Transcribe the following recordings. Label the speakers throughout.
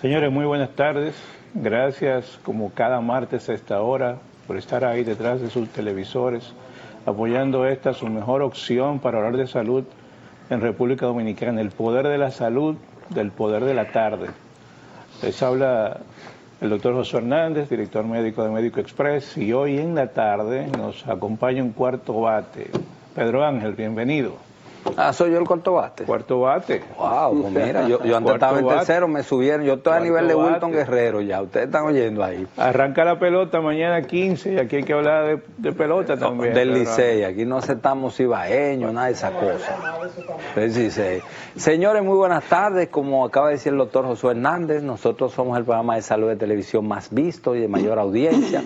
Speaker 1: Señores, muy buenas tardes. Gracias, como cada martes a esta hora, por estar ahí detrás de sus televisores, apoyando esta su mejor opción para hablar de salud en República Dominicana. El poder de la salud, del poder de la tarde. Les habla el doctor José Hernández, director médico de Médico Express, y hoy en la tarde nos acompaña un cuarto bate. Pedro Ángel, bienvenido.
Speaker 2: Ah, soy yo el cuarto bate.
Speaker 1: Cuarto bate.
Speaker 2: Wow, pues mira, yo antes estaba en tercero, me subieron, yo estoy a nivel de Wilton Guerrero ya, ustedes están oyendo ahí.
Speaker 1: Arranca la pelota mañana 15 y aquí hay que hablar de pelota también.
Speaker 2: Del Licey, aquí no aceptamos ibaeños, nada de esas cosas. Señores, muy buenas tardes, como acaba de decir el doctor Josué Hernández, nosotros somos el programa de salud de televisión más visto y de mayor audiencia.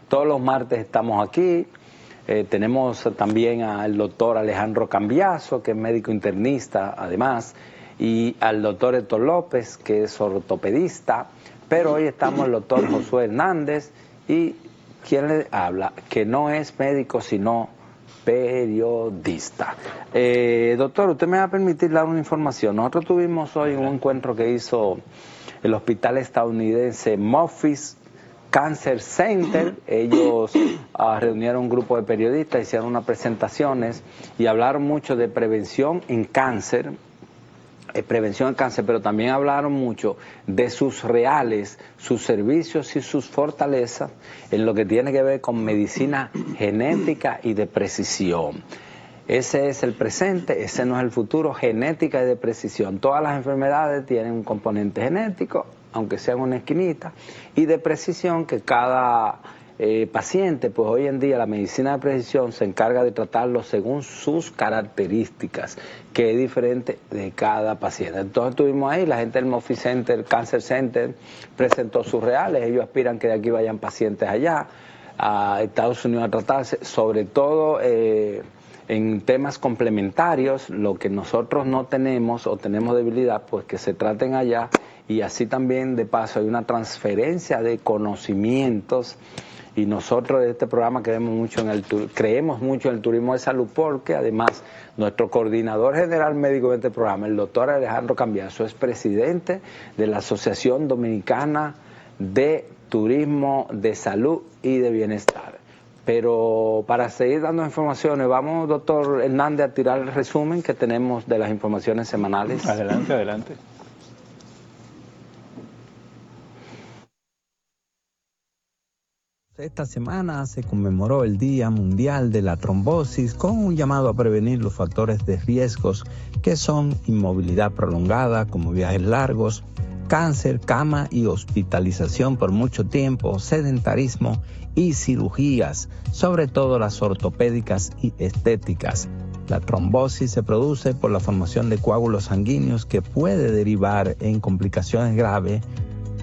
Speaker 2: Todos los martes estamos aquí. Tenemos también al doctor Alejandro Cambiaso, que es médico internista además, y al doctor Héctor López, que es ortopedista, pero hoy estamos el doctor Josué Hernández y quien le habla, que no es médico sino periodista. Doctor, usted me va a permitir dar una información. Nosotros tuvimos hoy un encuentro que hizo el hospital estadounidense Memphis Cancer Center. Ellos reunieron un grupo de periodistas, hicieron unas presentaciones y hablaron mucho de prevención en cáncer, pero también hablaron mucho de sus reales, sus servicios y sus fortalezas en lo que tiene que ver con medicina genética y de precisión. Ese es el presente, ese no es el futuro, genética y de precisión. Todas las enfermedades tienen un componente genético, aunque sea en una esquinita, y de precisión que cada paciente, pues hoy en día la medicina de precisión se encarga de tratarlo según sus características, que es diferente de cada paciente. Entonces estuvimos ahí, la gente del Memphis Center, Cancer Center, presentó sus reales, ellos aspiran que de aquí vayan pacientes allá, a Estados Unidos a tratarse, sobre todo en temas complementarios, lo que nosotros no tenemos o tenemos debilidad, pues que se traten allá, y así también de paso hay una transferencia de conocimientos, y nosotros de este programa creemos mucho en el turismo de salud, porque además nuestro coordinador general médico de este programa, el doctor Alejandro Cambiaso, es presidente de la Asociación Dominicana de Turismo de Salud y de Bienestar. Pero para seguir dando informaciones, vamos, doctor Hernández, a tirar el resumen que tenemos de las informaciones semanales.
Speaker 1: Adelante, adelante.
Speaker 3: Esta semana se conmemoró el Día Mundial de la Trombosis con un llamado a prevenir los factores de riesgos que son inmovilidad prolongada, como viajes largos, cáncer, cama y hospitalización por mucho tiempo, sedentarismo y cirugías, sobre todo las ortopédicas y estéticas. La trombosis se produce por la formación de coágulos sanguíneos que puede derivar en complicaciones graves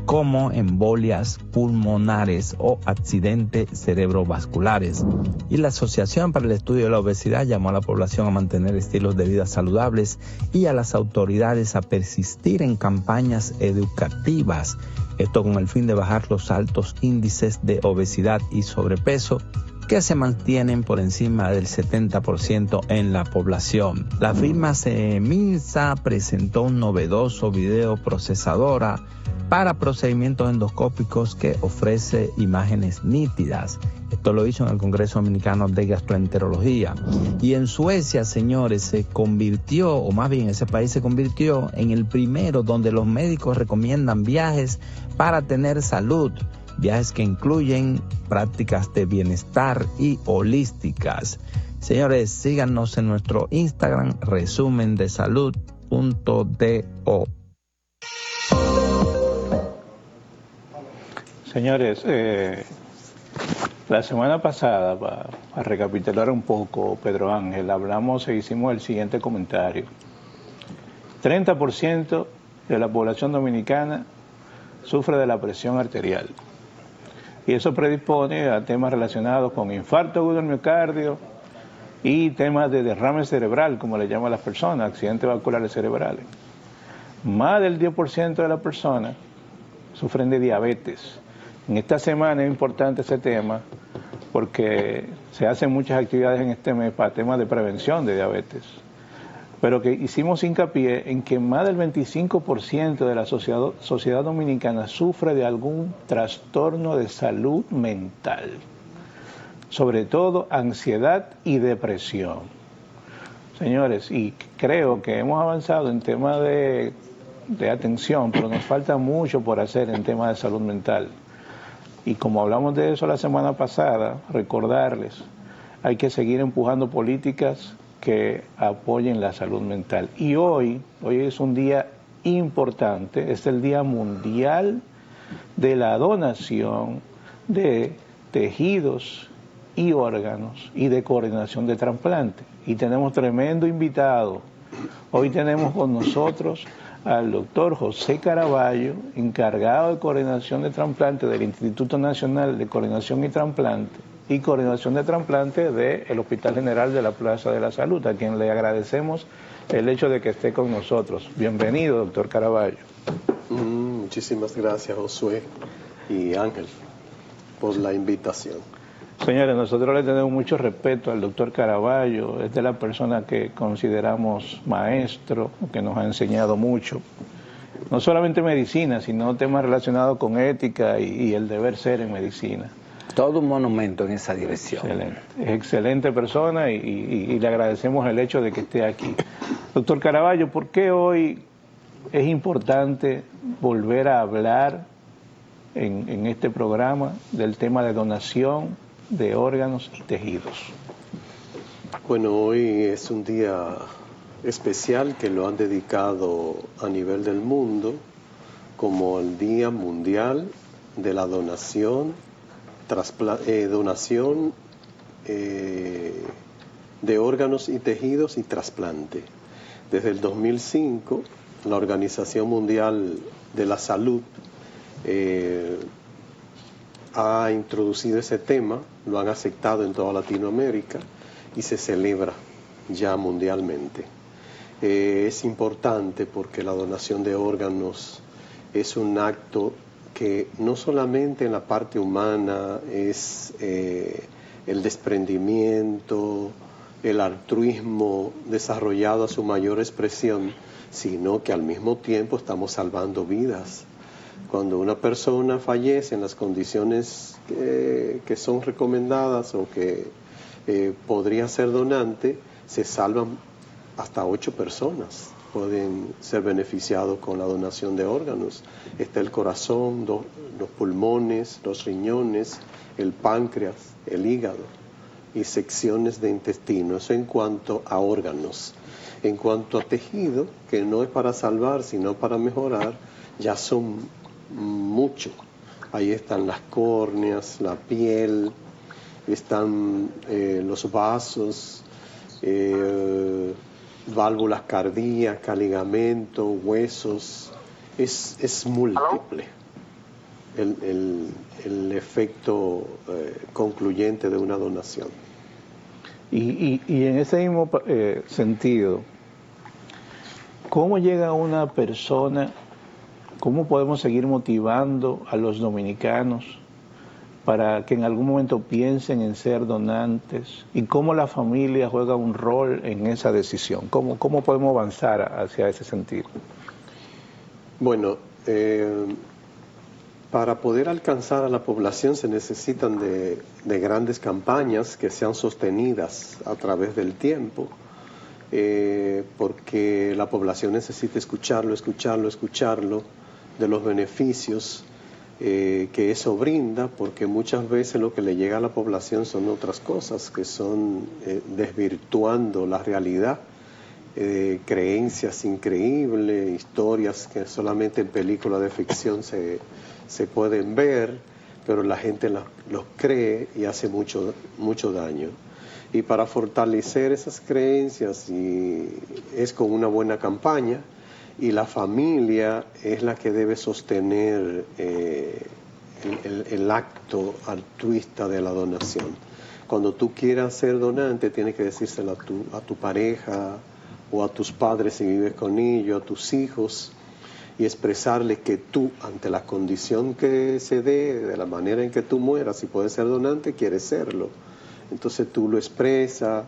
Speaker 3: como embolias pulmonares o accidentes cerebrovasculares. Y la Asociación para el Estudio de la Obesidad llamó a la población a mantener estilos de vida saludables y a las autoridades a persistir en campañas educativas, esto con el fin de bajar los altos índices de obesidad y sobrepeso que se mantienen por encima del 70% en la población. La firma Minsa presentó un novedoso videoprocesadora para procedimientos endoscópicos que ofrece imágenes nítidas. Esto lo hizo en el Congreso Dominicano de Gastroenterología. Y en Suecia, señores, se convirtió, o más bien ese país se convirtió en el primero donde los médicos recomiendan viajes para tener salud. Viajes que incluyen prácticas de bienestar y holísticas. Señores, síganos en nuestro Instagram, resumendesalud.do.
Speaker 1: Señores, la semana pasada, para recapitular un poco, Pedro Ángel, hablamos e hicimos el siguiente comentario. 30% de la población dominicana sufre de la presión arterial. Y eso predispone a temas relacionados con infarto agudo del miocardio y temas de derrame cerebral, como le llaman las personas, accidentes vasculares cerebrales. Más del 10% de las personas sufren de diabetes. En esta semana es importante ese tema porque se hacen muchas actividades en este mes para temas de prevención de diabetes. pero que hicimos hincapié en que más del 25% de la sociedad dominicana sufre de algún trastorno de salud mental, sobre todo ansiedad y depresión. Señores, y creo que hemos avanzado en temas de atención, pero nos falta mucho por hacer en temas de salud mental. Y como hablamos de eso la semana pasada, recordarles, hay que seguir empujando políticas que apoyen la salud mental. Y hoy es un día importante, es el Día Mundial de la Donación de Tejidos y Órganos y de Coordinación de Trasplante. Y tenemos tremendo invitado. Hoy tenemos con nosotros al doctor José Caraballo, encargado de Coordinación de Trasplante del Instituto Nacional de Coordinación y Trasplante y Coordinación de Trasplante del Hospital General de la Plaza de la Salud, a quien le agradecemos el hecho de que esté con nosotros. Bienvenido, doctor Caraballo.
Speaker 4: Muchísimas gracias, Josué y Ángel, por la invitación.
Speaker 1: Señores, nosotros le tenemos mucho respeto al doctor Caraballo, es de la persona que consideramos maestro, que nos ha enseñado mucho, no solamente medicina, sino temas relacionados con ética y el deber ser en medicina.
Speaker 2: Todo un monumento en esa dirección.
Speaker 1: Excelente, es excelente persona y le agradecemos el hecho de que esté aquí. Doctor Caraballo, ¿por qué hoy es importante volver a hablar en este programa del tema de donación de órganos y tejidos?
Speaker 4: Bueno, hoy es un día especial que lo han dedicado a nivel del mundo como el Día Mundial de la Donación de órganos y tejidos y trasplante. Desde el 2005, la Organización Mundial de la Salud ha introducido ese tema, lo han aceptado en toda Latinoamérica y se celebra ya mundialmente. Es importante porque la donación de órganos es un acto que no solamente en la parte humana es el desprendimiento, el altruismo desarrollado a su mayor expresión, sino que al mismo tiempo estamos salvando vidas. Cuando una persona fallece en las condiciones que son recomendadas o que podría ser donante, se salvan hasta 8 personas. Pueden ser beneficiados con la donación de órganos. Está el corazón, los pulmones, los riñones, el páncreas, el hígado y secciones de intestino. Eso en cuanto a órganos. En cuanto a tejido, que no es para salvar, sino para mejorar, ya son mucho. Ahí están las córneas, la piel, están los vasos, válvulas cardíacas, ligamentos, huesos. Es múltiple el efecto concluyente de una donación.
Speaker 1: Y en ese mismo sentido, ¿cómo llega una persona, cómo podemos seguir motivando a los dominicanos para que en algún momento piensen en ser donantes y cómo la familia juega un rol en esa decisión? ¿Cómo podemos avanzar hacia ese sentido?
Speaker 4: Bueno, para poder alcanzar a la población se necesitan de grandes campañas que sean sostenidas a través del tiempo, porque la población necesita escucharlo de los beneficios que eso brinda, porque muchas veces lo que le llega a la población son otras cosas que son desvirtuando la realidad, creencias increíbles, historias que solamente en películas de ficción se pueden ver, pero la gente los cree y hace mucho daño. Y para fortalecer esas creencias es con una buena campaña, y la familia es la que debe sostener el acto altruista de la donación. Cuando tú quieras ser donante, tienes que decírselo a tu pareja o a tus padres si vives con ellos, a tus hijos, y expresarle que tú, ante la condición que se dé, de la manera en que tú mueras, si puedes ser donante, quieres serlo. Entonces tú lo expresas,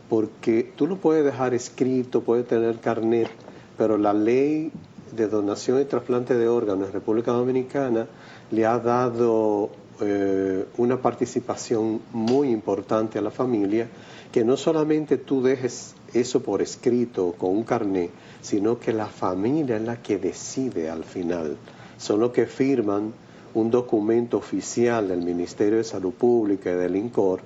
Speaker 4: porque tú lo puedes dejar escrito, puedes tener carnet, pero la ley de donación y trasplante de órganos en República Dominicana le ha dado una participación muy importante a la familia, que no solamente tú dejes eso por escrito con un carnet, sino que la familia es la que decide al final. Son los que firman un documento oficial del Ministerio de Salud Pública y del INCOR,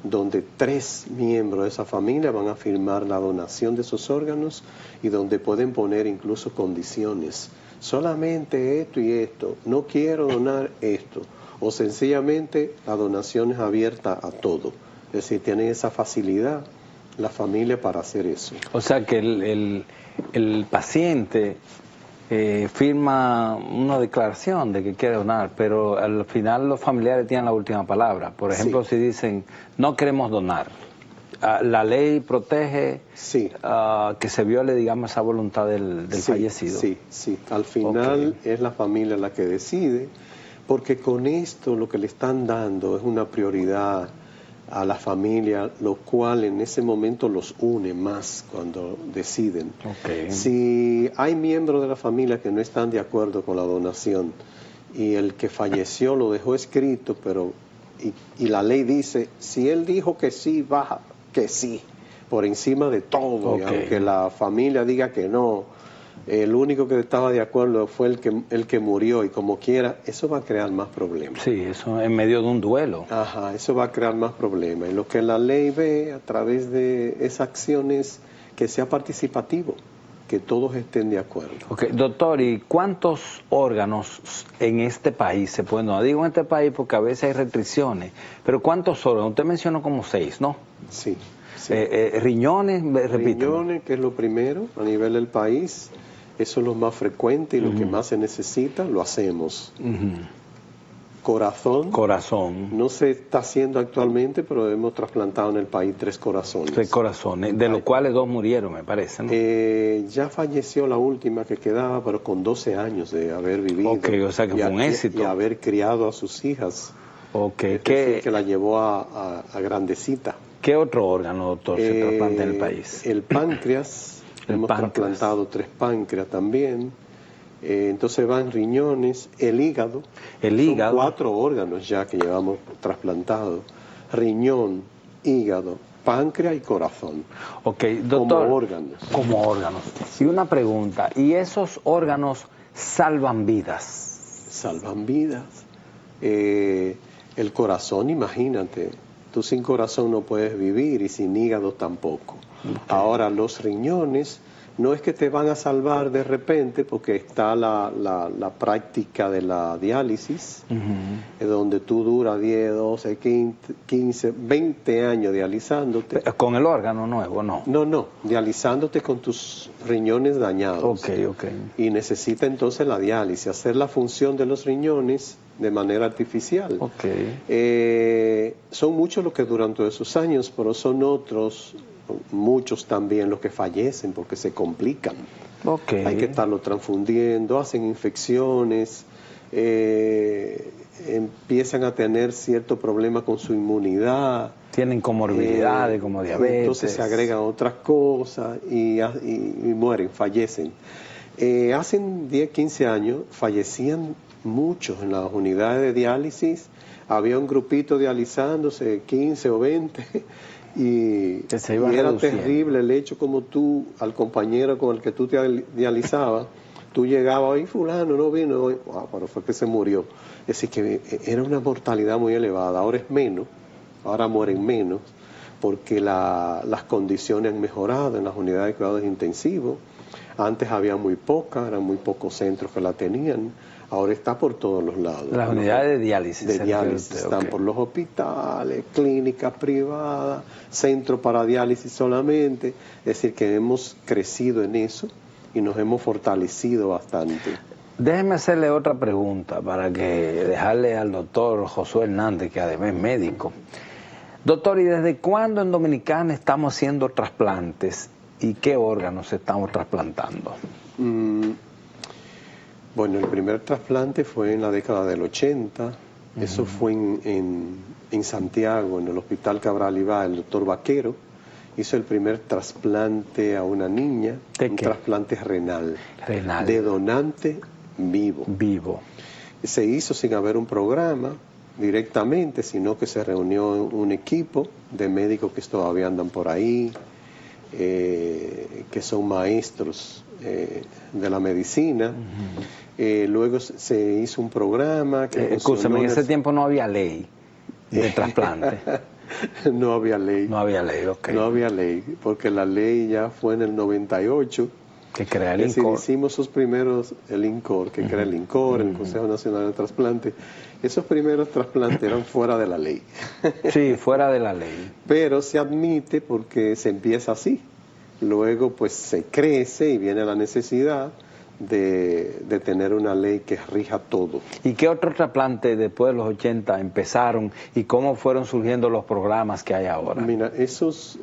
Speaker 4: donde 3 miembros de esa familia van a firmar la donación de esos órganos y donde pueden poner incluso condiciones. Solamente esto y esto, no quiero donar esto, o sencillamente la donación es abierta a todo. Es decir, tienen esa facilidad la familia para hacer eso.
Speaker 2: O sea que el paciente firma una declaración de que quiere donar, pero al final los familiares tienen la última palabra. Por ejemplo, si dicen, no queremos donar, la ley protege que se viole, digamos, esa voluntad del fallecido.
Speaker 4: Sí. Al final es la familia la que decide, porque con esto lo que le están dando es una prioridad a la familia, lo cual en ese momento los une más cuando deciden. Si hay miembros de la familia que no están de acuerdo con la donación y el que falleció lo dejó escrito, pero y la ley dice, si él dijo que sí, baja que sí, por encima de todo, y aunque la familia diga que no, el único que estaba de acuerdo fue el que murió, y como quiera, eso va a crear más problemas.
Speaker 2: Sí, eso en medio de un duelo.
Speaker 4: Ajá, eso va a crear más problemas. Y lo que la ley ve a través de esas acciones, que sea participativo, que todos estén de acuerdo.
Speaker 2: Doctor, ¿y cuántos órganos en este país se pueden donar? Digo en este país porque a veces hay restricciones, pero ¿cuántos órganos? Usted mencionó como 6, ¿no?
Speaker 4: Sí.
Speaker 2: Riñones, repito.
Speaker 4: Riñones, que es lo primero a nivel del país. Eso es lo más frecuente y lo que más se necesita, lo hacemos. Corazón. No se está haciendo actualmente, pero hemos trasplantado en el país 3 corazones.
Speaker 2: 3 corazones, de los cuales 2 murieron, me parece, ¿no?
Speaker 4: Ya falleció la última que quedaba, pero con 12 años de haber vivido.
Speaker 2: O sea que fue un éxito.
Speaker 4: Y haber criado a sus hijas. Es decir, que la llevó a grandecita.
Speaker 2: ¿Qué otro órgano, doctor, se trasplanta en el país?
Speaker 4: El páncreas. Hemos trasplantado 3 páncreas también. Entonces van riñones, el hígado. Son 4 órganos ya que llevamos trasplantados. Riñón, hígado, páncreas y corazón.
Speaker 2: Doctor.
Speaker 4: Como órganos.
Speaker 2: Y una pregunta, ¿y esos órganos salvan vidas?
Speaker 4: Salvan vidas. El corazón, imagínate. Tú sin corazón no puedes vivir y sin hígado tampoco. Ahora, los riñones no es que te van a salvar de repente, porque está la práctica de la diálisis, donde tú duras 10, 12, 15, 20 años dializándote.
Speaker 2: ¿Con el órgano nuevo, no?
Speaker 4: No, dializándote con tus riñones dañados. Y necesita entonces la diálisis, hacer la función de los riñones de manera artificial. Son muchos los que duran todos esos años, pero son muchos también los que fallecen porque se complican. Hay que estarlo transfundiendo, hacen infecciones, empiezan a tener cierto problema con su inmunidad.
Speaker 2: Tienen comorbilidades como diabetes.
Speaker 4: Entonces se agregan otras cosas y mueren, fallecen. Hace 10, 15 años fallecían muchos en las unidades de diálisis. Había un grupito dializándose, 15 o 20, y era terrible el hecho como tú, al compañero con el que tú te dializabas, tú llegabas, y fulano no vino hoy, pero fue que se murió. Es decir, que era una mortalidad muy elevada. Ahora es menos, ahora mueren menos, porque las condiciones han mejorado en las unidades de cuidados intensivos. Antes había muy pocas, eran muy pocos centros que la tenían. Ahora está por todos los lados.
Speaker 2: Las unidades de diálisis.
Speaker 4: De diálisis están por los hospitales, clínicas privadas, centros para diálisis solamente. Es decir, que hemos crecido en eso y nos hemos fortalecido bastante.
Speaker 2: Déjeme hacerle otra pregunta para dejarle al doctor Josué Hernández, que además es médico. Doctor, ¿y desde cuándo en Dominicana estamos haciendo trasplantes y qué órganos estamos trasplantando?
Speaker 4: Bueno, el primer trasplante fue en la década del 80, eso fue en Santiago, en el Hospital Cabral Ibá, el doctor Vaquero, hizo el primer trasplante a una niña, un trasplante renal, de donante vivo. Se hizo sin haber un programa directamente, sino que se reunió un equipo de médicos que todavía andan por ahí, que son maestros de la medicina. Luego se hizo un programa que
Speaker 2: escúchame, en ese tiempo no había ley de trasplante.
Speaker 4: No había ley.
Speaker 2: No había ley, ok.
Speaker 4: No había ley, porque la ley ya fue en el 98.
Speaker 2: Que crea el
Speaker 4: INCOR. Hicimos esos primeros, el INCOR, que crea el INCOR, el Consejo Nacional de Trasplante. Esos primeros trasplantes eran fuera de la ley.
Speaker 2: Sí, fuera de la ley.
Speaker 4: Pero se admite porque se empieza así. Luego pues se crece y viene la necesidad de tener una ley que rija todo.
Speaker 2: ¿Y qué otros trasplantes después de los 80 empezaron y cómo fueron surgiendo los programas que hay ahora?
Speaker 4: Mira, esos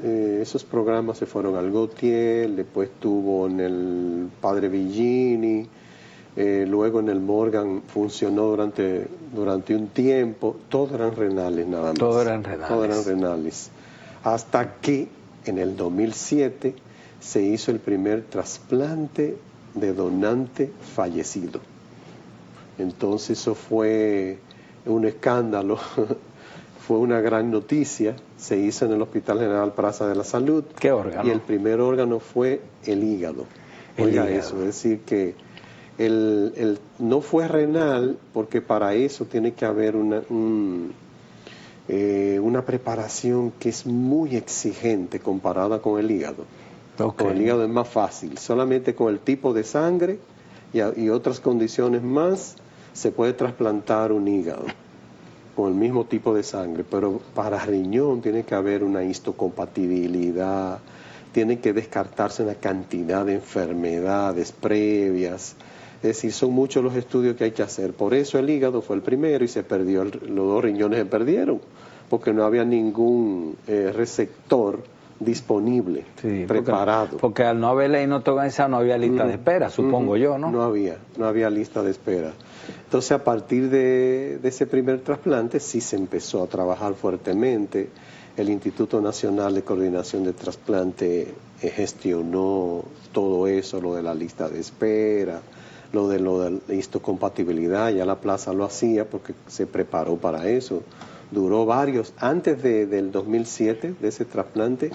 Speaker 4: programas se fueron al Gautier, después tuvo en el Padre Villini, luego en el Morgan funcionó durante un tiempo. Todos eran renales nada más.
Speaker 2: Todos eran renales.
Speaker 4: Hasta que en el 2007 se hizo el primer trasplante de donante fallecido. Entonces eso fue un escándalo, fue una gran noticia. Se hizo en el Hospital General Plaza de la Salud.
Speaker 2: ¿Qué órgano?
Speaker 4: Y el primer órgano fue el hígado. Oiga eso, es decir que no fue renal, porque para eso tiene que haber una preparación que es muy exigente comparada con el hígado. Con el hígado es más fácil, solamente con el tipo de sangre y otras condiciones más se puede trasplantar un hígado con el mismo tipo de sangre, pero para riñón tiene que haber una histocompatibilidad, tiene que descartarse una cantidad de enfermedades previas. Es decir, son muchos los estudios que hay que hacer. Por eso el hígado fue el primero y se perdió, los dos riñones se perdieron, porque no había ningún receptor disponible, preparado.
Speaker 2: Porque al no haber ley no organizada no había lista de espera, supongo yo, ¿no?
Speaker 4: No había lista de espera. Entonces, a partir de ese primer trasplante sí se empezó a trabajar fuertemente. El Instituto Nacional de Coordinación de Trasplante gestionó todo eso, lo de la lista de espera, lo de la histocompatibilidad. Ya la plaza lo hacía porque se preparó para eso. Duró antes del 2007, de ese trasplante,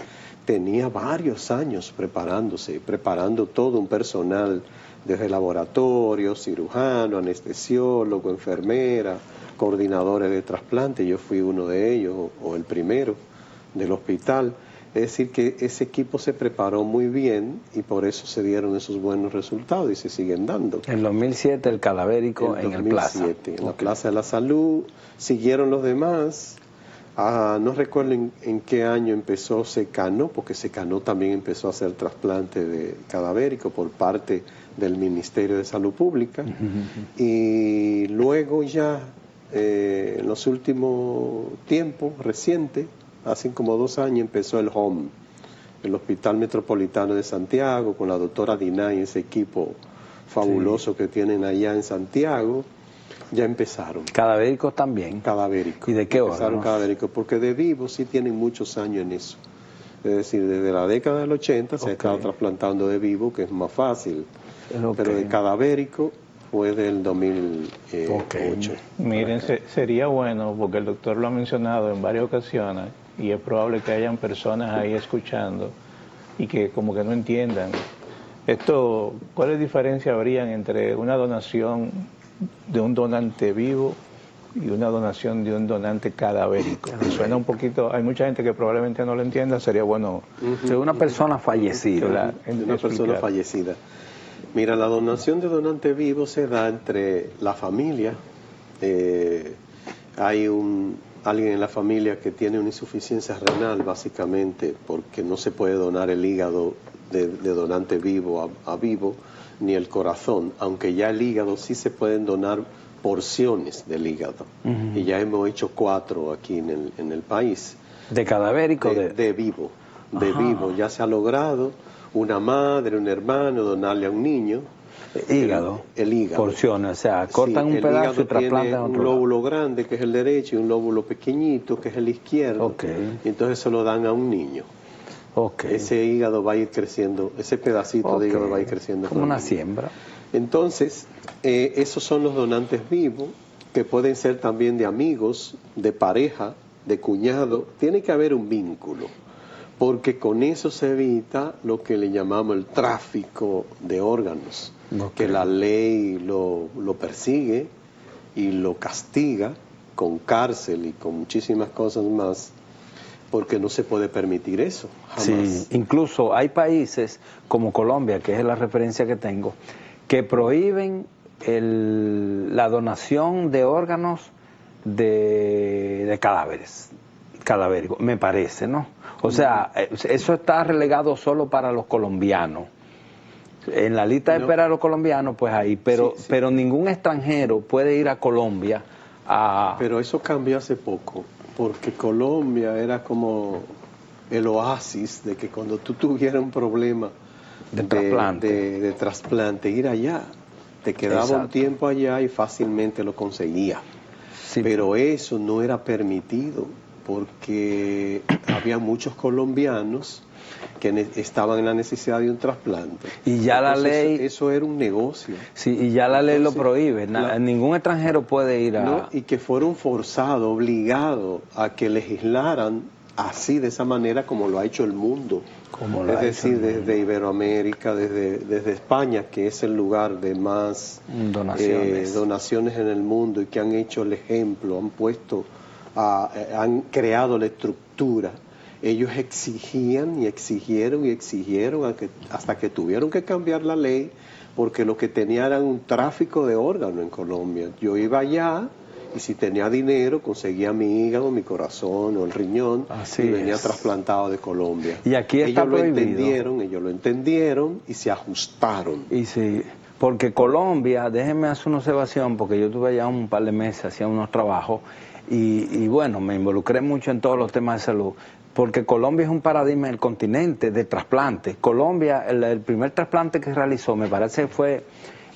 Speaker 4: tenía varios años preparando todo un personal, desde laboratorio, cirujano, anestesiólogo, enfermera, coordinadores de trasplante. Yo fui uno de ellos, o el primero del hospital. Es decir, que ese equipo se preparó muy bien y por eso se dieron esos buenos resultados y se siguen dando.
Speaker 2: En 2007 el cadavérico en el Plaza.
Speaker 4: En la Plaza de la Salud. Siguieron los demás. No recuerdo en qué año empezó Secano, porque Secano también empezó a hacer trasplante de cadavérico por parte del Ministerio de Salud Pública. Y luego ya, en los últimos tiempos recientes, hace como 2 años, empezó el HOME, el Hospital Metropolitano de Santiago, con la doctora Dinay, ese equipo fabuloso que tienen allá en Santiago. Ya empezaron.
Speaker 2: ¿Cadavéricos también?
Speaker 4: Cadavéricos.
Speaker 2: ¿Y de qué hora?
Speaker 4: Empezaron cadavéricos, porque de vivo sí tienen muchos años en eso. Es decir, desde la década del 80 se ha estado trasplantando de vivo, que es más fácil. Pero de cadavérico fue del 2008.
Speaker 1: Miren, sería bueno, porque el doctor lo ha mencionado en varias ocasiones, y es probable que hayan personas ahí escuchando y que como que no entiendan. ¿Cuáles diferencias habrían entre una donación de un donante vivo y una donación de un donante cadavérico? Suena un poquito, hay mucha gente que probablemente no lo entienda, sería bueno.
Speaker 2: De una persona fallecida.
Speaker 4: Una persona fallecida. Mira, la donación de donante vivo se da entre la familia. Hay alguien en la familia que tiene una insuficiencia renal, básicamente, porque no se puede donar el hígado de donante vivo a vivo, ni el corazón, aunque ya el hígado sí se pueden donar porciones del hígado. Y ya hemos hecho 4 aquí en el país.
Speaker 2: ¿De cadavérico?
Speaker 4: De vivo. De vivo. Ya se ha logrado una madre, un hermano, donarle a un niño.
Speaker 2: Hígado.
Speaker 4: El hígado.
Speaker 2: Porciones, o sea, cortan un pedazo y trasplantan
Speaker 4: un lóbulo grande, que es el derecho, y un lóbulo pequeñito, que es el izquierdo. Y entonces se lo dan a un niño.
Speaker 2: Okay.
Speaker 4: Ese hígado va a ir creciendo, ese pedacito de hígado va a ir creciendo.
Speaker 2: Como una siembra.
Speaker 4: Entonces, esos son los donantes vivos, que pueden ser también de amigos, de pareja, de cuñado. Tiene que haber un vínculo, porque con eso se evita lo que le llamamos el tráfico de órganos, que la ley lo persigue y lo castiga con cárcel y con muchísimas cosas más, porque no se puede permitir eso, jamás.
Speaker 2: Sí, incluso hay países como Colombia, que es la referencia que tengo, que prohíben la donación de órganos de cadáveres, cadavéricos, me parece, ¿no? O sea, eso está relegado solo para los colombianos. En la lista de espera de los colombianos, pues ahí, pero ningún extranjero puede ir a Colombia a...
Speaker 4: Pero eso cambió hace poco, porque Colombia era como el oasis de que cuando tú tuvieras un problema de trasplante, ir allá, te quedaba un tiempo allá y fácilmente lo conseguía. Sí, pero eso no era permitido, porque había muchos colombianos que estaban en la necesidad de un trasplante.
Speaker 2: Y ya la ley...
Speaker 4: Eso era un negocio.
Speaker 2: Sí, y ya la ley lo prohíbe. Ningún extranjero puede ir a...
Speaker 4: No, y que fueron forzados, obligados a que legislaran así, de esa manera, como lo ha hecho el mundo. Es decir, desde Iberoamérica, desde España, que es el lugar de más donaciones en el mundo, y que han hecho el ejemplo, han creado la estructura. Ellos exigían y exigieron y exigieron hasta que tuvieron que cambiar la ley, porque lo que tenía era un tráfico de órganos en Colombia. Yo iba allá y si tenía dinero conseguía mi hígado, mi corazón o el riñón, y venía trasplantado de Colombia.
Speaker 2: Y aquí está prohibido.
Speaker 4: Ellos lo entendieron y se ajustaron.
Speaker 2: Y sí, porque Colombia, déjenme hacer una observación, porque yo estuve allá un par de meses, hacía unos trabajos, y bueno, me involucré mucho en todos los temas de salud, porque Colombia es un paradigma del continente de trasplantes. Colombia, el primer trasplante que realizó, me parece que fue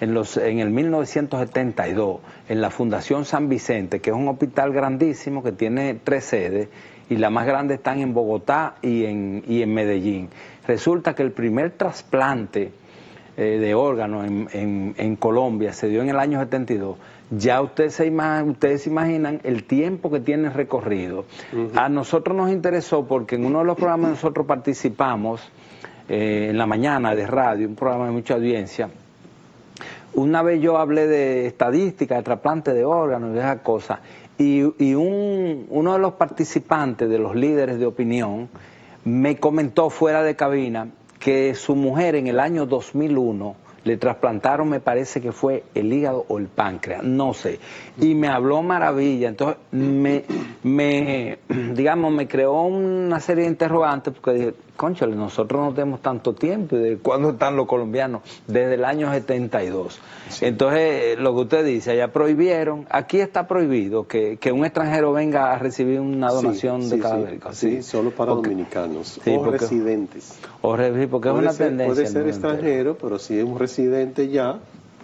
Speaker 2: en el 1972, en la Fundación San Vicente, que es un hospital grandísimo que tiene 3 sedes, y las más grandes están en Bogotá y en Medellín. Resulta que el primer trasplante de órganos en Colombia se dio en el año 72. Ya ustedes se imaginan el tiempo que tiene recorrido. A nosotros nos interesó porque en uno de los programas nosotros participamos en la mañana de radio, un programa de mucha audiencia. Una vez yo hablé de estadística, de trasplante de órganos y de esas cosas, y uno de los participantes, de los líderes de opinión, me comentó fuera de cabina que su mujer en el año 2001 le trasplantaron, me parece que fue el hígado o el páncreas, no sé, y me habló maravilla. Entonces digamos, me creó una serie de interrogantes, porque dije, cónchale, nosotros no tenemos tanto tiempo. ¿Y de cuándo están los colombianos? Desde el año 72. Sí. Entonces, lo que usted dice, allá prohibieron, aquí está prohibido que un extranjero venga a recibir una donación de cadavérico.
Speaker 4: Sí, solo para dominicanos o residentes.
Speaker 2: Porque es una tendencia.
Speaker 4: Puede ser extranjero, pero si es un residente ya,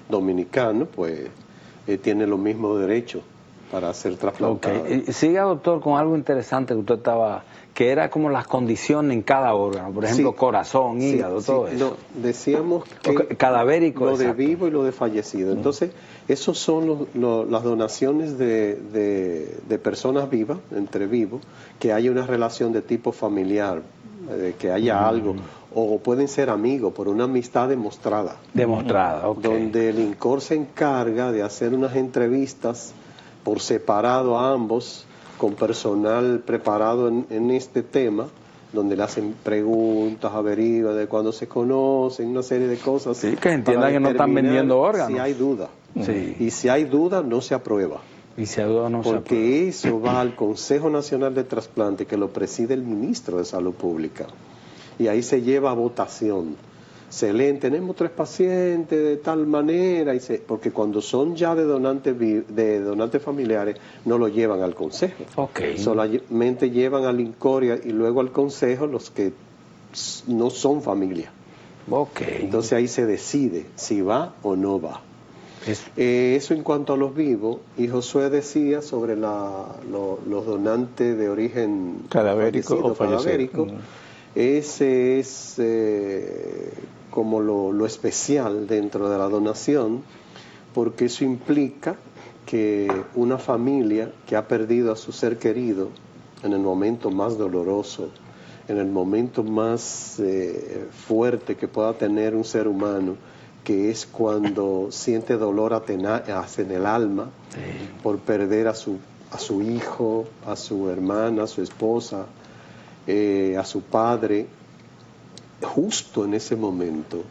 Speaker 4: dominicano, pues tiene los mismos derechos para ser trasplantado.
Speaker 2: Okay. Y siga, doctor, con algo interesante que usted estaba, que era como las condiciones en cada órgano, por ejemplo, corazón, hígado, todo eso.
Speaker 4: No, decíamos que
Speaker 2: cadavérico,
Speaker 4: lo de vivo y lo de fallecido. Entonces, esos son las donaciones de personas vivas, entre vivos, que haya una relación de tipo familiar, que haya algo, o pueden ser amigos por una amistad demostrada. Donde el INCOR se encarga de hacer unas entrevistas por separado a ambos, con personal preparado en este tema, donde le hacen preguntas, averiguan de cuándo se conocen, una serie de cosas.
Speaker 2: Sí, que entiendan que no están vendiendo órganos.
Speaker 4: Si hay duda.
Speaker 2: Sí.
Speaker 4: Y si hay duda, no se aprueba.
Speaker 2: Y si hay duda, no se aprueba.
Speaker 4: Porque eso va al Consejo Nacional de Trasplante, que lo preside el Ministro de Salud Pública. Y ahí se lleva a votación. Se leen, tenemos 3 pacientes de tal manera, porque cuando son ya de donantes familiares, no lo llevan al consejo. Solamente llevan al INCOR y luego al consejo los que no son familia. Entonces ahí se decide si va o no va. Eso en cuanto a los vivos. Y Josué decía sobre los donantes de origen
Speaker 1: cadavérico o fallecido.
Speaker 4: Ese es como lo especial dentro de la donación, porque eso implica que una familia que ha perdido a su ser querido en el momento más doloroso, en el momento más fuerte que pueda tener un ser humano, que es cuando siente dolor en el alma por perder a su hijo, a su hermana, a su esposa, a su padre. Justo en ese momento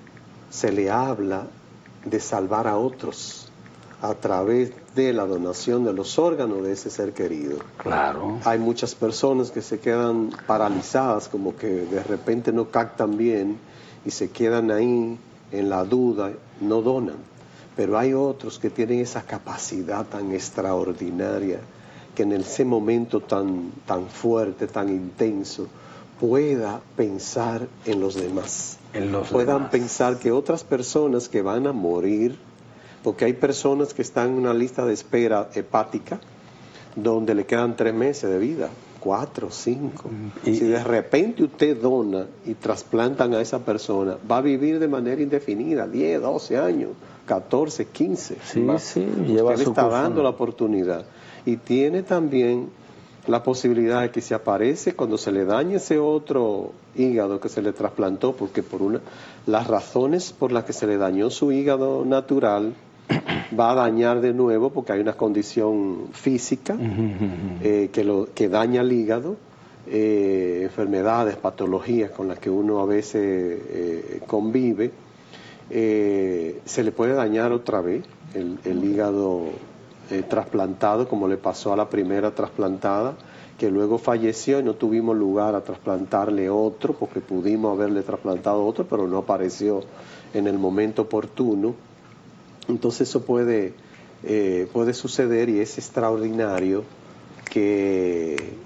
Speaker 4: se le habla de salvar a otros a través de la donación de los órganos de ese ser querido.
Speaker 2: Claro.
Speaker 4: Hay muchas personas que se quedan paralizadas, como que de repente no captan bien y se quedan ahí en la duda, no donan. Pero hay otros que tienen esa capacidad tan extraordinaria que en ese momento tan fuerte, tan intenso, pueda pensar en los demás. Puedan pensar que otras personas que van a morir, porque hay personas que están en una lista de espera hepática donde le quedan 3 meses de vida, 4, 5. Si de repente usted dona y trasplantan a esa persona, va a vivir de manera indefinida, 10, 12 años, 14, 15.
Speaker 2: Sí, lleva
Speaker 4: usted le está dando la oportunidad. Y tiene también la posibilidad de que se aparece cuando se le dañe ese otro hígado que se le trasplantó, porque las razones por las que se le dañó su hígado natural va a dañar de nuevo, porque hay una condición física que daña el hígado, enfermedades, patologías con las que uno a veces convive, se le puede dañar otra vez el hígado trasplantado, como le pasó a la primera trasplantada, que luego falleció y no tuvimos lugar a trasplantarle otro, porque pudimos haberle trasplantado otro, pero no apareció en el momento oportuno. Entonces eso puede suceder, y es extraordinario que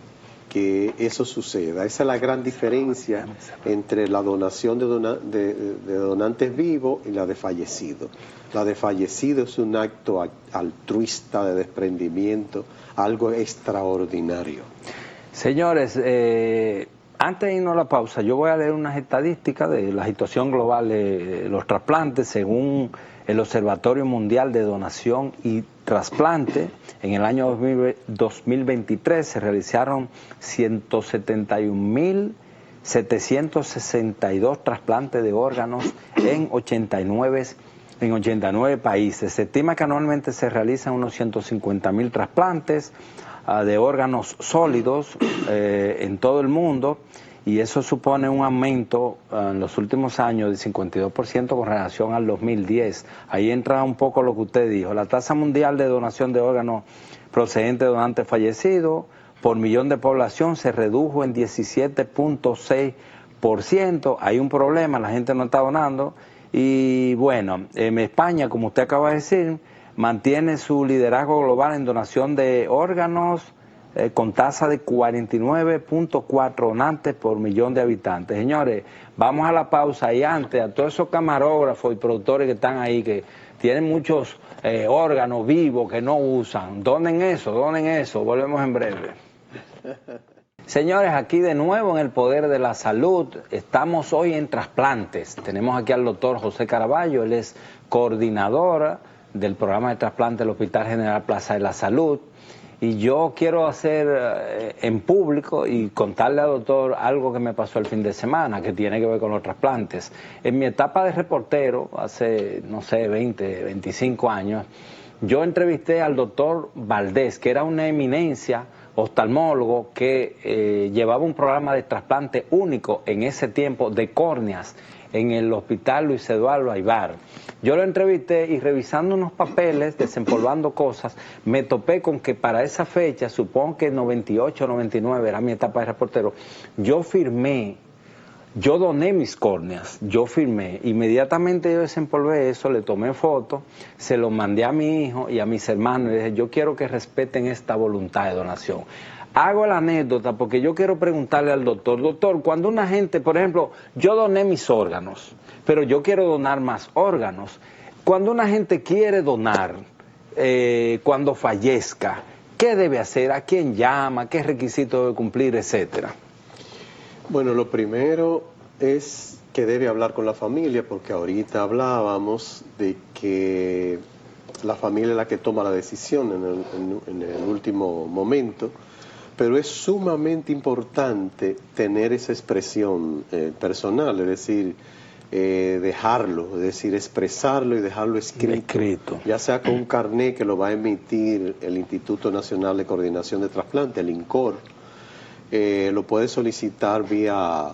Speaker 4: eso suceda. Esa es la gran diferencia entre la donación de donantes vivos y la de fallecidos. La de fallecido es un acto altruista de desprendimiento, algo extraordinario.
Speaker 2: Señores, antes de irnos a la pausa, yo voy a leer unas estadísticas de la situación global de los trasplantes. Según el Observatorio Mundial de Donación y Trasplante, en el año 2023 se realizaron 171.762 trasplantes de órganos en 89 países. Se estima que anualmente se realizan unos 150.000 trasplantes de órganos sólidos en todo el mundo, y eso supone un aumento en los últimos años del 52% con relación al 2010. Ahí entra un poco lo que usted dijo. La tasa mundial de donación de órganos procedentes de donantes fallecidos por millón de población se redujo en 17.6%. Hay un problema, la gente no está donando. Y bueno, España, como usted acaba de decir, mantiene su liderazgo global en donación de órganos con tasa de 49.4 donantes por millón de habitantes. Señores, vamos a la pausa, y antes, a todos esos camarógrafos y productores que están ahí, que tienen muchos órganos vivos que no usan, donen eso, volvemos en breve. Señores, aquí de nuevo en el Poder de la Salud, estamos hoy en trasplantes. Tenemos aquí al doctor José Caraballo, él es coordinador del programa de trasplante del Hospital General Plaza de la Salud. Y yo quiero hacer en público y contarle al doctor algo que me pasó el fin de semana, que tiene que ver con los trasplantes. En mi etapa de reportero, hace, no sé, 20, 25 años, yo entrevisté al doctor Valdés, que era una eminencia oftalmólogo que llevaba un programa de trasplante único en ese tiempo de córneas en el Hospital Luis Eduardo Aybar. Yo lo entrevisté y, revisando unos papeles, desempolvando cosas, me topé con que para esa fecha, supongo que 98 o 99 era mi etapa de reportero, yo doné mis córneas, inmediatamente yo desempolvé eso, le tomé foto, se lo mandé a mi hijo y a mis hermanos y dije, yo quiero que respeten esta voluntad de donación. Hago la anécdota porque yo quiero preguntarle al doctor, cuando una gente, por ejemplo, yo doné mis órganos, pero yo quiero donar más órganos. Cuando una gente quiere donar, cuando fallezca, ¿qué debe hacer? ¿A quién llama? ¿Qué requisitos debe cumplir? Etcétera.
Speaker 4: Bueno, lo primero es que debe hablar con la familia, porque ahorita hablábamos de que la familia es la que toma la decisión en el último momento, pero es sumamente importante tener esa expresión personal, es decir, dejarlo, es decir, expresarlo y dejarlo escrito, ya sea con un carnet que lo va a emitir el Instituto Nacional de Coordinación de Trasplante, el INCOR. Lo puedes solicitar vía,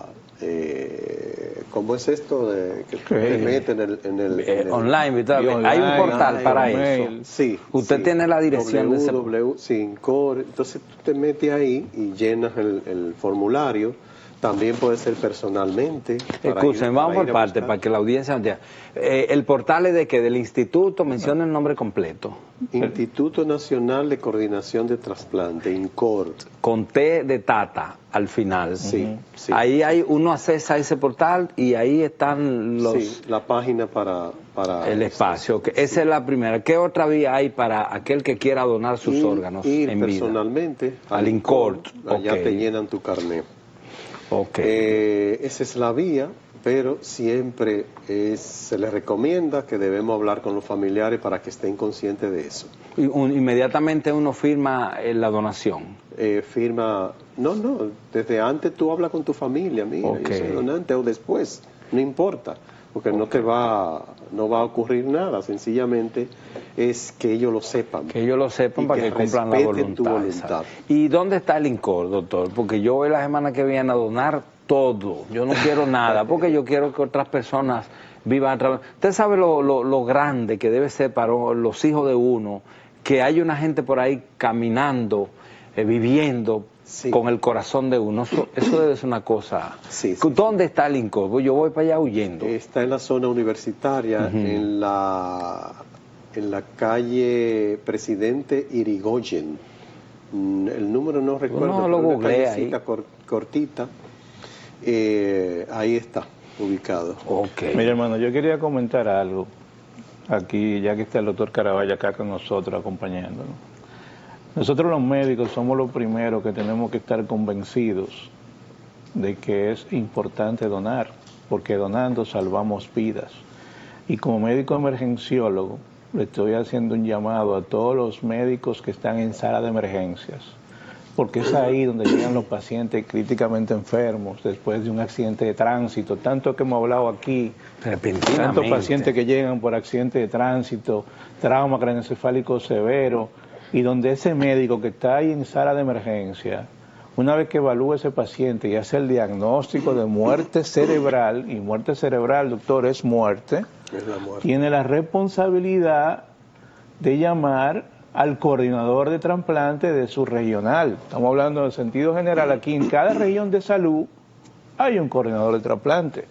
Speaker 4: ¿cómo es esto? Que te meten en el
Speaker 2: online, hay un portal para eso.
Speaker 4: Sí.
Speaker 2: Usted tiene la dirección de ese
Speaker 4: sí, INCOR. Entonces tú te metes ahí y llenas el formulario. También puede ser personalmente.
Speaker 2: Escuchen, vamos por parte para que la audiencia entienda. El portal es de que del instituto, menciona el nombre completo.
Speaker 4: Instituto Nacional de Coordinación de Trasplante, INCOR.
Speaker 2: Con T de Tata al final.
Speaker 4: Sí, sí.
Speaker 2: Ahí hay uno accesa a ese portal y ahí están los...
Speaker 4: Sí, la página para
Speaker 2: el espacio. Esa es la primera. ¿Qué otra vía hay para aquel que quiera donar sus órganos
Speaker 4: ir
Speaker 2: en vida?
Speaker 4: Personalmente
Speaker 2: al INCOR.
Speaker 4: Allá te llenan tu carnet. Esa es la vía, pero siempre se les recomienda que debemos hablar con los familiares para que estén conscientes de eso.
Speaker 2: Inmediatamente uno firma la donación.
Speaker 4: No, desde antes tú hablas con tu familia, mira, yo soy donante, o después, no importa, porque no va a ocurrir nada, sencillamente es que ellos lo sepan.
Speaker 2: Que ellos lo sepan para que cumplan la voluntad. ¿Y dónde está el INCOR, doctor? Porque yo voy la semana que viene a donar todo, yo no quiero nada, porque yo quiero que otras personas vivan a través. Usted sabe lo grande que debe ser para los hijos de uno, que hay una gente por ahí caminando, viviendo con el corazón de uno. Eso debe ser una cosa. ¿Dónde está el INCOR? Yo voy para allá huyendo.
Speaker 4: Está en la zona universitaria, en la calle Presidente Irigoyen. El número no recuerdo,
Speaker 2: lo googleé ahí.
Speaker 4: Cortita. Ahí está ubicado.
Speaker 1: Mira, hermano, yo quería comentar algo aquí, ya que está el doctor Caraballo acá con nosotros acompañándonos. Nosotros los médicos somos los primeros que tenemos que estar convencidos de que es importante donar, porque donando salvamos vidas. Y como médico emergenciólogo, le estoy haciendo un llamado a todos los médicos que están en sala de emergencias, porque es ahí donde llegan los pacientes críticamente enfermos después de un accidente de tránsito, tanto que hemos hablado aquí, tantos pacientes que llegan por accidente de tránsito, trauma craneoencefálico severo, y donde ese médico que está ahí en sala de emergencia, una vez que evalúa ese paciente y hace el diagnóstico de muerte cerebral, y muerte cerebral, doctor, es muerte, tiene la responsabilidad de llamar al coordinador de trasplante de su regional. Estamos hablando en sentido general, aquí en cada región de salud hay un coordinador de trasplante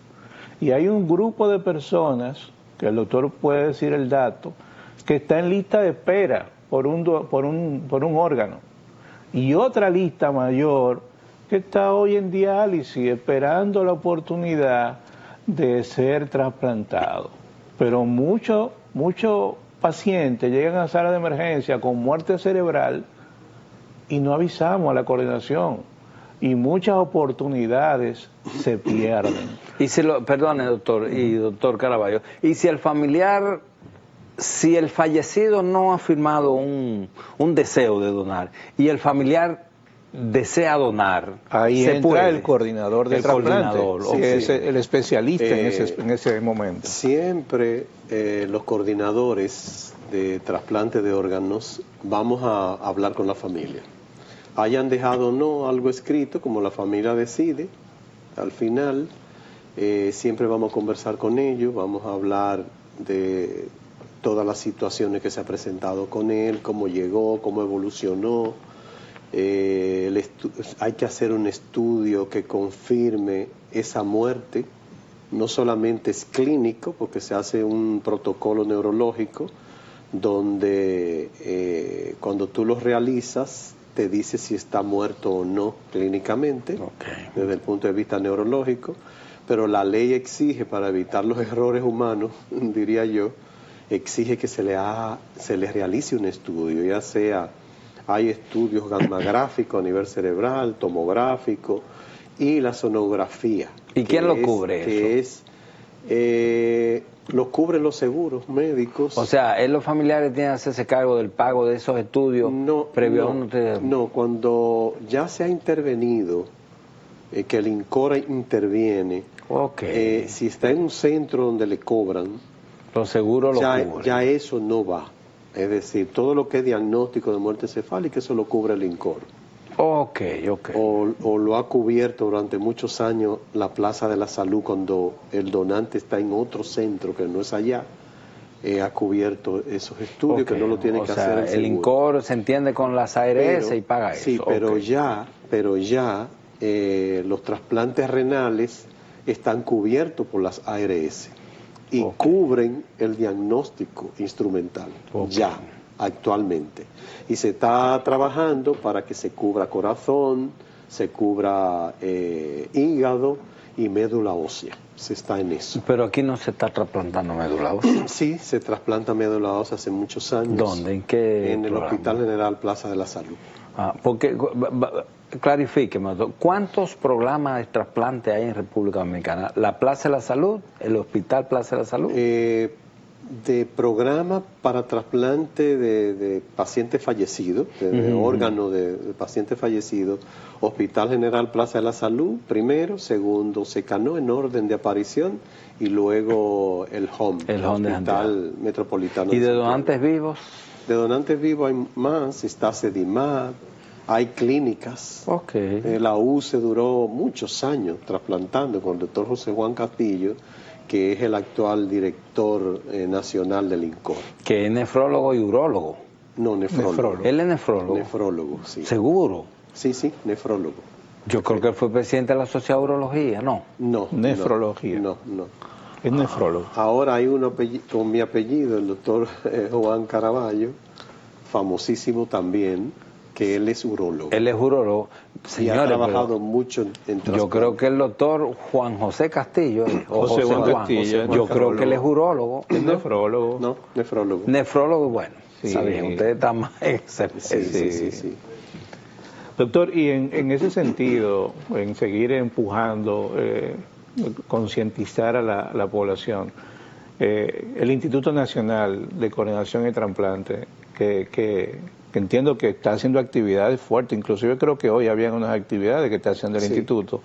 Speaker 1: y hay un grupo de personas, que el doctor puede decir el dato, que está en lista de espera por un órgano, y otra lista mayor que está hoy en diálisis esperando la oportunidad de ser trasplantado. Pero muchos pacientes llegan a sala de emergencia con muerte cerebral y no avisamos a la coordinación, y muchas oportunidades se pierden.
Speaker 2: Y perdone, doctor, y doctor Caraballo, y si el familiar, si el fallecido no ha firmado un deseo de donar y el familiar desea donar,
Speaker 1: ahí
Speaker 2: se
Speaker 1: entra
Speaker 2: puede.
Speaker 1: El coordinador de trasplante, es el especialista en ese momento.
Speaker 4: Siempre los coordinadores de trasplante de órganos vamos a hablar con la familia. Hayan dejado o no algo escrito, como la familia decide, al final siempre vamos a conversar con ellos, vamos a hablar de todas las situaciones que se ha presentado con él, cómo llegó, cómo evolucionó. Hay que hacer un estudio que confirme esa muerte. No solamente es clínico, porque se hace un protocolo neurológico donde cuando tú lo realizas te dice si está muerto o no clínicamente, desde el punto de vista neurológico, pero la ley exige, para evitar los errores humanos, diría yo, exige que se le realice un estudio, ya sea, hay estudios gamagráficos a nivel cerebral, tomográfico, y la sonografía.
Speaker 2: ¿Y quién lo cubre eso?
Speaker 4: Lo cubren los seguros médicos.
Speaker 2: O sea, los familiares tienen que hacerse cargo del pago de esos estudios previo a
Speaker 4: No, cuando ya se ha intervenido, que el INCOR interviene, si está en un centro donde le cobran,
Speaker 2: los seguros lo cubren.
Speaker 4: Ya eso no va. Es decir, todo lo que es diagnóstico de muerte encefálica, eso lo cubre el INCOR. O lo ha cubierto durante muchos años la Plaza de la Salud cuando el donante está en otro centro que no es allá. Ha cubierto esos estudios que no lo tiene que hacer el seguro.
Speaker 2: El INCOR se entiende con las ARS y paga eso.
Speaker 4: Sí, pero ya los trasplantes renales están cubiertos por las ARS y cubren el diagnóstico instrumental ya actualmente. Y se está trabajando para que se cubra corazón, se cubra hígado y médula ósea. Se está en eso.
Speaker 2: Pero aquí no se está trasplantando médula ósea.
Speaker 4: Sí, se trasplanta médula ósea hace muchos años.
Speaker 2: ¿Dónde? ¿En qué
Speaker 4: En el
Speaker 2: programa?
Speaker 4: Hospital General Plaza de la Salud.
Speaker 2: Porque, clarifíqueme, ¿cuántos programas de trasplante hay en República Dominicana? ¿La Plaza de la Salud? ¿El Hospital Plaza de la Salud?
Speaker 4: De programa para trasplante de pacientes fallecidos, de órganos de pacientes fallecidos, Hospital General Plaza de la Salud, primero, segundo, Secanó en orden de aparición, y luego el Hospital Metropolitano.
Speaker 2: ¿Y de donantes vivos?
Speaker 4: De donantes vivos hay más, está CEDIMAD, hay clínicas. La UCE duró muchos años trasplantando con el doctor José Juan Castillo, que es el actual director nacional del INCOR.
Speaker 2: Que es nefrólogo y urólogo.
Speaker 4: No, nefrólogo.
Speaker 2: ¿Él es nefrólogo?
Speaker 4: Nefrólogo, sí.
Speaker 2: ¿Seguro?
Speaker 4: Sí, nefrólogo.
Speaker 2: Yo creo que él fue presidente de la Sociedad de Urología, ¿no?
Speaker 4: No.
Speaker 1: Nefrología.
Speaker 4: No.
Speaker 1: Es nefrólogo.
Speaker 4: Ahora hay uno con mi apellido, el doctor Juan Caraballo, famosísimo también, que él es urólogo.
Speaker 2: Él es urólogo.
Speaker 4: Y ha trabajado mucho en trasplante.
Speaker 2: Yo creo que el doctor Juan José Castillo,
Speaker 1: José Juan Castillo,
Speaker 2: yo creo que él es urólogo.
Speaker 1: Es nefrólogo.
Speaker 4: No, nefrólogo.
Speaker 2: Nefrólogo, bueno,
Speaker 1: sí.
Speaker 2: Está bien, usted está más
Speaker 4: Sí.
Speaker 1: Doctor, y en ese sentido, en seguir empujando, concientizar a la población, el Instituto Nacional de Coordinación y Trasplante, que entiendo que está haciendo actividades fuertes, inclusive creo que hoy habían unas actividades que está haciendo el instituto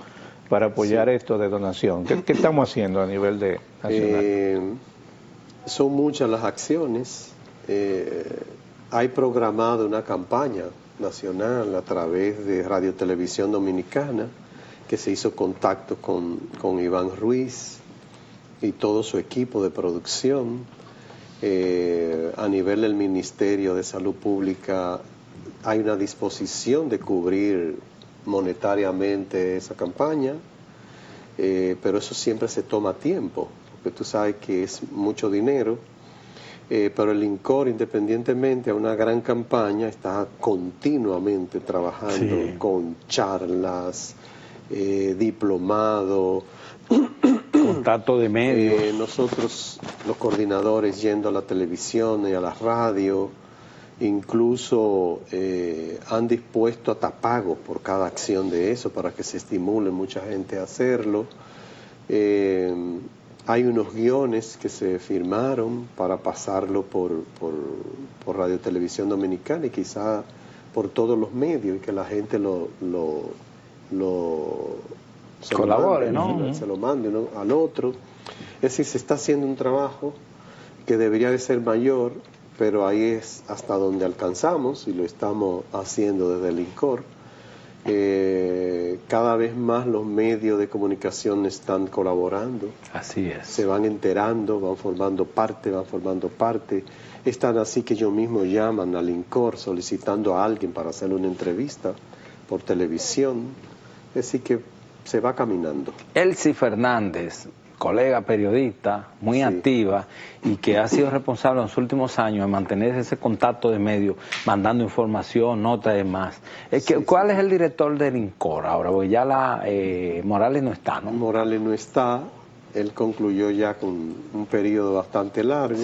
Speaker 1: para apoyar esto de donación. ¿Qué estamos haciendo a nivel de nacional?
Speaker 4: Son muchas las acciones. Hay programado una campaña nacional a través de Radio Televisión Dominicana, que se hizo contacto con Iván Ruiz y todo su equipo de producción. A nivel del Ministerio de Salud Pública hay una disposición de cubrir monetariamente esa campaña, pero eso siempre se toma tiempo, porque tú sabes que es mucho dinero, pero el INCOR, independientemente a una gran campaña, está continuamente trabajando con charlas, diplomado,
Speaker 2: contacto de medios.
Speaker 4: Nosotros, los coordinadores, yendo a la televisión y a la radio, incluso han dispuesto hasta pagos por cada acción de eso para que se estimule mucha gente a hacerlo. Hay unos guiones que se firmaron para pasarlo por Radio Televisión Dominicana y quizá por todos los medios, y que la gente
Speaker 2: colabore,
Speaker 4: se lo mande al otro. Es decir, se está haciendo un trabajo que debería de ser mayor, pero ahí es hasta donde alcanzamos y lo estamos haciendo desde el INCOR. Cada vez más los medios de comunicación están colaborando.
Speaker 2: Así es.
Speaker 4: Se van enterando, van formando parte. Es tan así que ellos mismos llaman al INCOR solicitando a alguien para hacerle una entrevista por televisión. Es decir que se va caminando.
Speaker 2: Elsie Fernández, colega periodista, muy activa y que ha sido responsable en los últimos años de mantener ese contacto de medios, mandando información, notas y demás. ¿Cuál es el director del INCOR ahora? Porque ya Morales no está, ¿no?
Speaker 4: Morales no está, él concluyó ya con un periodo bastante largo.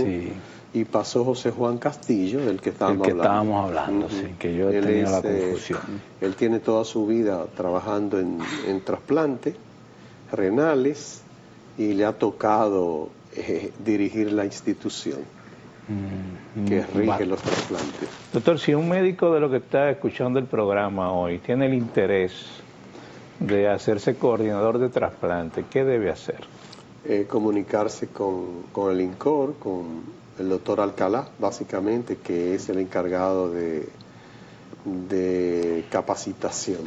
Speaker 4: y pasó José Juan Castillo, del que estábamos hablando.
Speaker 2: Sí, que yo he tenido la confusión.
Speaker 4: Él tiene toda su vida trabajando en trasplantes renales y le ha tocado dirigir la institución que rige los trasplantes.
Speaker 1: Doctor, si un médico de lo que está escuchando el programa hoy tiene el interés de hacerse coordinador de trasplante, ¿qué debe hacer?
Speaker 4: Comunicarse con el INCOR, con el doctor Alcalá, básicamente, que es el encargado de capacitación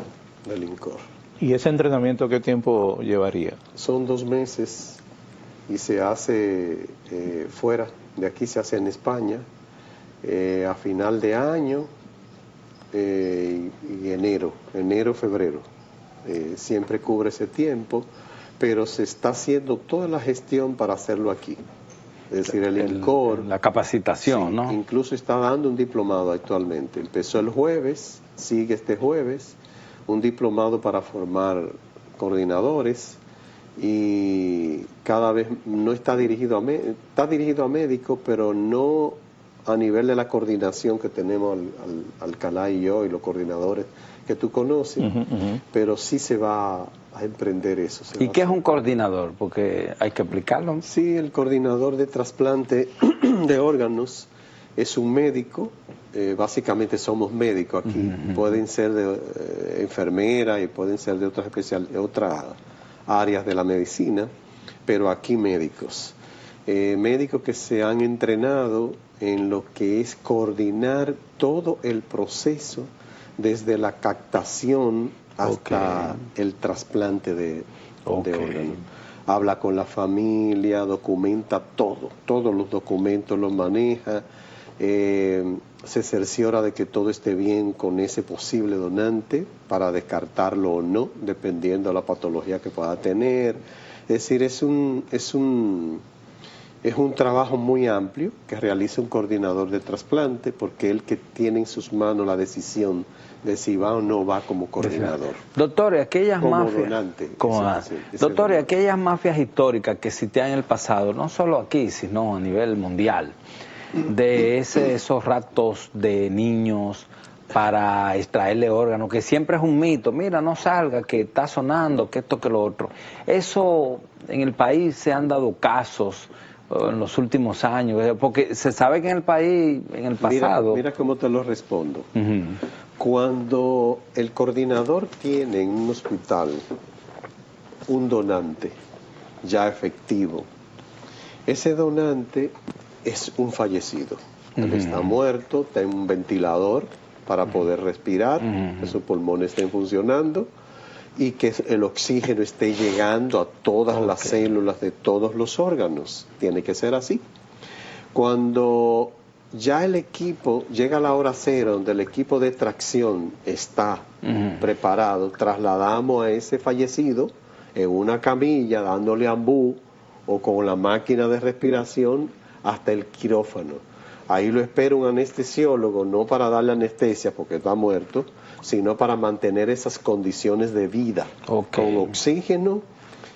Speaker 4: del INCOR.
Speaker 1: ¿Y ese entrenamiento qué tiempo llevaría?
Speaker 4: Son 2 meses y se hace fuera, de aquí se hace en España, a final de año y enero, febrero. Siempre cubre ese tiempo, pero se está haciendo toda la gestión para hacerlo aquí. Es decir, el INCOR...
Speaker 2: La capacitación, sí, ¿no?
Speaker 4: Incluso está dando un diplomado actualmente. Empezó el jueves, sigue este jueves, un diplomado para formar coordinadores y cada vez no está dirigido está dirigido a médicos, pero no a nivel de la coordinación que tenemos Alcalá y yo y los coordinadores que tú conoces, pero sí se va a emprender eso.
Speaker 2: ¿Y qué es un coordinador? Porque hay que explicarlo.
Speaker 4: Sí, el coordinador de trasplante de órganos es un médico, básicamente somos médicos aquí, pueden ser de enfermera y pueden ser de otras áreas de la medicina, pero aquí médicos. Médicos que se han entrenado en lo que es coordinar todo el proceso desde la captación hasta el trasplante de órganos. Habla con la familia, documenta todos los documentos los maneja, se cerciora de que todo esté bien con ese posible donante para descartarlo o no, dependiendo de la patología que pueda tener. Es decir, es un trabajo muy amplio que realiza un coordinador de trasplante, porque él que tiene en sus manos la decisión de si va o no va como coordinador.
Speaker 2: Doctor, aquellas mafias,
Speaker 4: donante.
Speaker 2: Doctor, aquellas mafias históricas que existían en el pasado, no solo aquí, sino a nivel mundial, de esos raptos de niños para extraerle órganos, que siempre es un mito, mira, no salga, que está sonando, que esto, que lo otro. Eso, en el país se han dado casos en los últimos años, porque se sabe que en el país, en el pasado...
Speaker 4: Mira cómo te lo respondo. Cuando el coordinador tiene en un hospital un donante ya efectivo, ese donante es un fallecido. Él está muerto, está en un ventilador para poder respirar, que sus pulmones estén funcionando y que el oxígeno esté llegando a todas las células de todos los órganos. Tiene que ser así. Cuando ya el equipo llega a la hora cero, donde el equipo de extracción está preparado, trasladamos a ese fallecido en una camilla, dándole ambú o con la máquina de respiración hasta el quirófano. Ahí lo espera un anestesiólogo, no para darle anestesia porque está muerto, sino para mantener esas condiciones de vida, con oxígeno,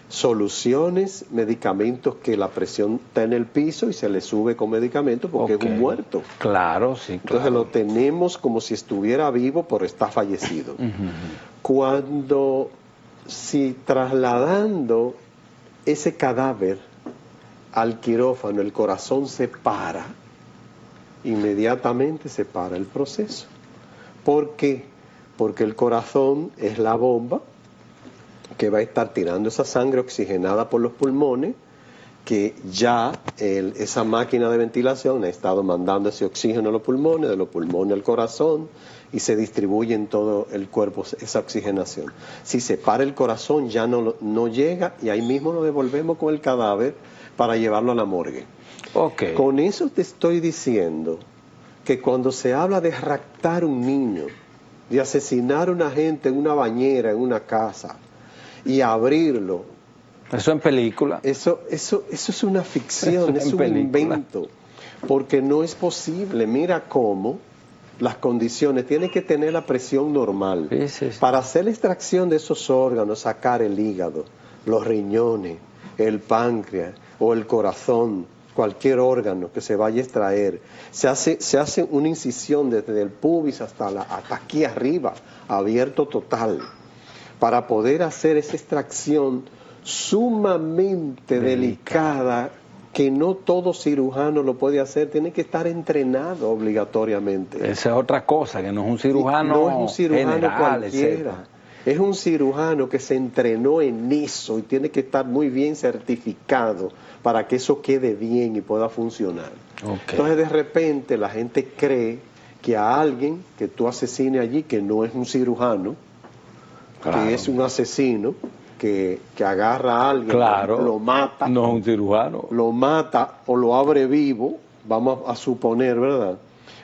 Speaker 4: soluciones, medicamentos, que la presión está en el piso y se le sube con medicamentos porque es un muerto.
Speaker 2: Claro, sí,
Speaker 4: Entonces lo tenemos como si estuviera vivo, pero está fallecido. Si trasladando ese cadáver al quirófano, el corazón se para, inmediatamente se para el proceso. ¿Por qué? Porque el corazón es la bomba que va a estar tirando esa sangre oxigenada por los pulmones, que ya esa máquina de ventilación ha estado mandando ese oxígeno a los pulmones, de los pulmones al corazón, y se distribuye en todo el cuerpo esa oxigenación. Si se para el corazón ya no llega, y ahí mismo lo devolvemos con el cadáver para llevarlo a la morgue. Con eso te estoy diciendo que cuando se habla de raptar un niño, de asesinar a una gente en una bañera, en una casa, y abrirlo.
Speaker 2: Eso en película.
Speaker 4: Eso es una ficción, es un invento, porque no es posible. Mira cómo las condiciones, tienen que tener la presión normal. Para hacer la extracción de esos órganos, sacar el hígado, los riñones, el páncreas o el corazón, cualquier órgano que se vaya a extraer, se hace una incisión desde el pubis hasta aquí arriba, abierto total, para poder hacer esa extracción sumamente delicada, que no todo cirujano lo puede hacer, tiene que estar entrenado obligatoriamente.
Speaker 2: Esa es otra cosa, que no es un cirujano,
Speaker 4: no es un cirujano
Speaker 2: general,
Speaker 4: cualquiera. Es un cirujano que se entrenó en eso y tiene que estar muy bien certificado para que eso quede bien y pueda funcionar.
Speaker 2: Okay.
Speaker 4: Entonces de repente la gente cree que a alguien que tú asesines allí, que no es un cirujano,
Speaker 2: claro,
Speaker 4: que es un asesino, que agarra a alguien,
Speaker 2: claro,
Speaker 4: lo mata,
Speaker 2: no es un cirujano,
Speaker 4: lo mata o lo abre vivo, vamos a suponer, ¿verdad?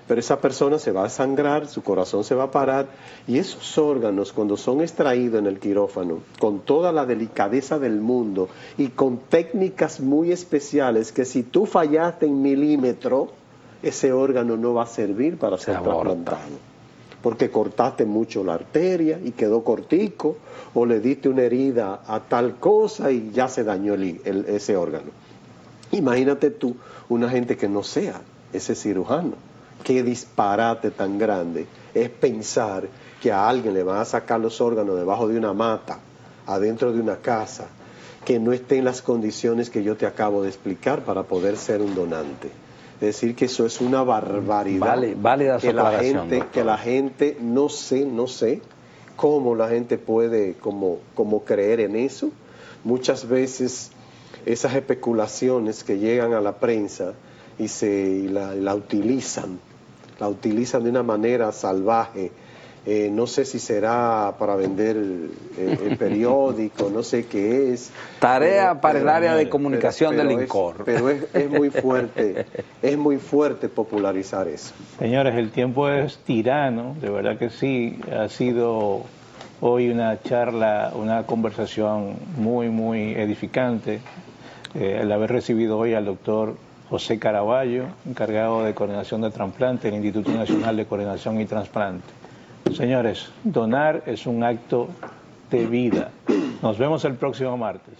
Speaker 4: Pero esa persona se va a sangrar, su corazón se va a parar, y esos órganos, cuando son extraídos en el quirófano, con toda la delicadeza del mundo y con técnicas muy especiales, que si tú fallaste en milímetro, ese órgano no va a servir para ser trasplantado, porque cortaste mucho la arteria y quedó cortico, o le diste una herida a tal cosa y ya se dañó ese órgano. Imagínate tú, una gente que no sea ese cirujano. Qué disparate tan grande es pensar que a alguien le van a sacar los órganos debajo de una mata, adentro de una casa, que no esté en las condiciones que yo te acabo de explicar para poder ser un donante. Es decir, que eso es una barbaridad.
Speaker 2: Válida su aclaración,
Speaker 4: que la gente no sé cómo la gente puede como creer en eso. Muchas veces esas especulaciones que llegan a la prensa y la utilizan de una manera salvaje. No sé si será para vender el periódico, no sé qué es.
Speaker 2: Tarea para el área de comunicación del INCOR.
Speaker 4: Pero es muy fuerte popularizar eso.
Speaker 1: Señores, el tiempo es tirano, de verdad que sí. Ha sido hoy una charla, una conversación muy, muy edificante. El haber recibido hoy al doctor José Caraballo, encargado de coordinación de trasplante del Instituto Nacional de Coordinación y Trasplante. Señores, donar es un acto de vida. Nos vemos el próximo martes.